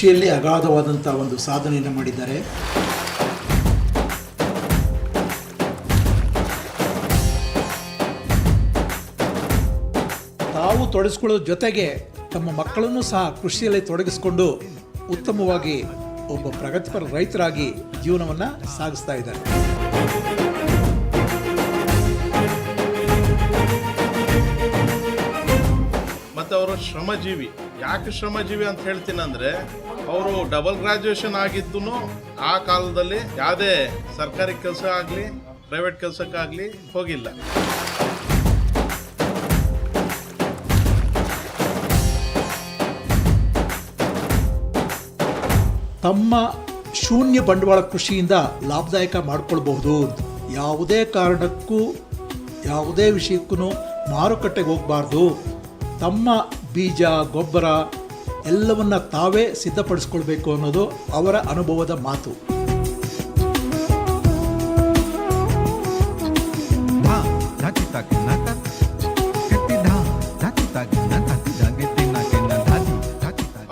ಕೃಷಿಯಲ್ಲಿ ಅಗಾಧವಾದಂಥ ಒಂದು ಸಾಧನೆಯನ್ನು ಮಾಡಿದ್ದಾರೆ. ತಾವು ತೊಡಗಿಸ್ಕೊಳ್ಳೋದ್ರ ಜೊತೆಗೆ ತಮ್ಮ ಮಕ್ಕಳನ್ನು ಸಹ ಕೃಷಿಯಲ್ಲಿ ತೊಡಗಿಸಿಕೊಂಡು ಉತ್ತಮವಾಗಿ ಒಬ್ಬ ಪ್ರಗತಿಪರ ರೈತರಾಗಿ ಜೀವನವನ್ನು ಸಾಗಿಸ್ತಾ ಇದ್ದಾರೆ. ಮತ್ತು ಅವರು ಶ್ರಮಜೀವಿ. ಯಾಕೆ ಶ್ರಮಜೀವಿ ಅಂತ ಹೇಳ್ತೀನಿ ಅಂದರೆ, ಅವರು ಡಬಲ್ ಗ್ರಾಜ್ಯುಯೇಷನ್ ಆಗಿದ್ದು ಆ ಕಾಲದಲ್ಲಿ ಯಾವುದೇ ಸರ್ಕಾರಿ ಕೆಲಸ ಆಗಲಿ ಪ್ರೈವೇಟ್ ಕೆಲಸಕ್ಕಾಗಲಿ ಹೋಗಿಲ್ಲ. ತಮ್ಮ ಶೂನ್ಯ ಬಂಡವಾಳ ಕೃಷಿಯಿಂದ ಲಾಭದಾಯಕ ಮಾಡಿಕೊಳ್ಬಹುದು. ಯಾವುದೇ ಕಾರಣಕ್ಕೂ ಯಾವುದೇ ವಿಷಯಕ್ಕೂ ಮಾರುಕಟ್ಟೆಗೆ ಹೋಗಬಾರ್ದು. ತಮ್ಮ ಬೀಜ ಗೊಬ್ಬರ ಎಲ್ಲವನ್ನ ತಾವೇ ಸಿದ್ಧಪಡಿಸ್ಕೊಳ್ಬೇಕು ಅನ್ನೋದು ಅವರ ಅನುಭವದ ಮಾತು.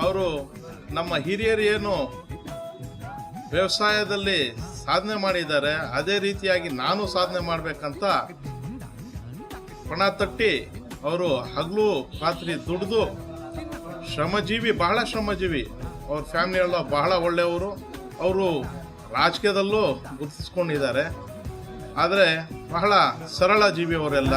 ಅವರು ನಮ್ಮ ಹಿರಿಯರು ಏನು ವ್ಯವಸಾಯದಲ್ಲಿ ಸಾಧನೆ ಮಾಡಿದ್ದಾರೆ, ಅದೇ ರೀತಿಯಾಗಿ ನಾನು ಸಾಧನೆ ಮಾಡಬೇಕಂತ ಪಣ ತಟ್ಟಿ ಅವರು ಹಗಲು ರಾತ್ರಿ ದುಡಿದು ಶ್ರಮಜೀವಿ, ಬಹಳ ಶ್ರಮಜೀವಿ. ಅವ್ರ ಫ್ಯಾಮಿಲಿ ಎಲ್ಲ ಬಹಳ ಒಳ್ಳೆಯವರು. ಅವರು ರಾಜಕೀಯದಲ್ಲೂ ಗುರುತಿಸ್ಕೊಂಡಿದ್ದಾರೆ. ಆದರೆ ಬಹಳ ಸರಳ ಜೀವಿ ಅವರೆಲ್ಲ.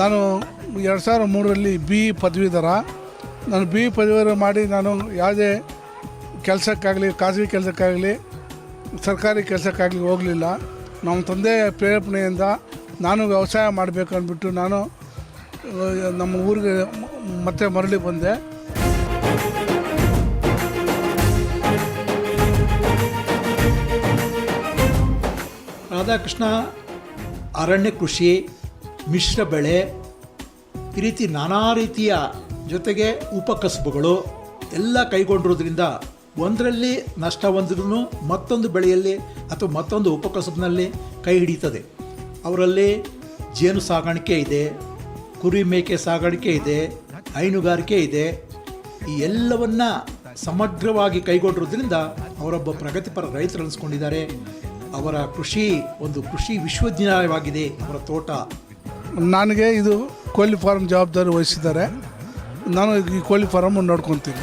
ನಾನು 2003ರಲ್ಲಿ BE ಪದವೀಧರ. ನಾನು BE ಪದವೀಧರ ಮಾಡಿ ನಾನು ಯಾವುದೇ ಕೆಲಸಕ್ಕಾಗಲಿ, ಖಾಸಗಿ ಕೆಲಸಕ್ಕಾಗಲಿ, ಸರ್ಕಾರಿ ಕೆಲಸಕ್ಕಾಗಲಿ ಹೋಗಲಿಲ್ಲ. ನಮ್ಮ ತಂದೆಯ ಪ್ರೇರೇಪಣೆಯಿಂದ ನಾನು ವ್ಯವಸಾಯ ಮಾಡಬೇಕು ಅಂದ್ಬಿಟ್ಟು ನಾನು ನಮ್ಮ ಊರಿಗೆ ಮತ್ತೆ ಮರಳಿ ಬಂದೆ. ರಾಧಾಕೃಷ್ಣ ಅರಣ್ಯ ಕೃಷಿ, ಮಿಶ್ರ ಬೆಳೆ, ಈ ರೀತಿ ನಾನಾ ರೀತಿಯ ಜೊತೆಗೆ ಉಪಕಸಬುಗಳು ಎಲ್ಲ ಕೈಗೊಂಡಿರೋದ್ರಿಂದ ಒಂದರಲ್ಲಿ ನಷ್ಟ ಹೊಂದಿದ್ರೂ ಮತ್ತೊಂದು ಬೆಳೆಯಲ್ಲಿ ಅಥವಾ ಮತ್ತೊಂದು ಉಪಕಸಬಿನಲ್ಲಿ ಕೈ ಹಿಡಿತದೆ. ಅವರಲ್ಲಿ ಜೇನು ಸಾಗಾಣಿಕೆ ಇದೆ, ಕುರಿ ಮೇಕೆ ಸಾಗಾಣಿಕೆ ಇದೆ, ಹೈನುಗಾರಿಕೆ ಇದೆ. ಈ ಎಲ್ಲವನ್ನ ಸಮಗ್ರವಾಗಿ ಕೈಗೊಂಡಿರೋದ್ರಿಂದ ಅವರೊಬ್ಬ ಪ್ರಗತಿಪರ ರೈತರು ಅನಿಸ್ಕೊಂಡಿದ್ದಾರೆ. ಅವರ ಕೃಷಿ ಒಂದು ಕೃಷಿ ವಿಶ್ವವಿದ್ಯಾಲಯವಾಗಿದೆ ಅವರ ತೋಟ. ನನಗೆ ಇದು ಕೋಳಿ ಫಾರ್ಮ್ ಜವಾಬ್ದಾರಿ ವಹಿಸಿದ್ದಾರೆ. ನಾನು ಈ ಕೋಳಿ ಫಾರಮ್ ನೋಡ್ಕೊತೀನಿ.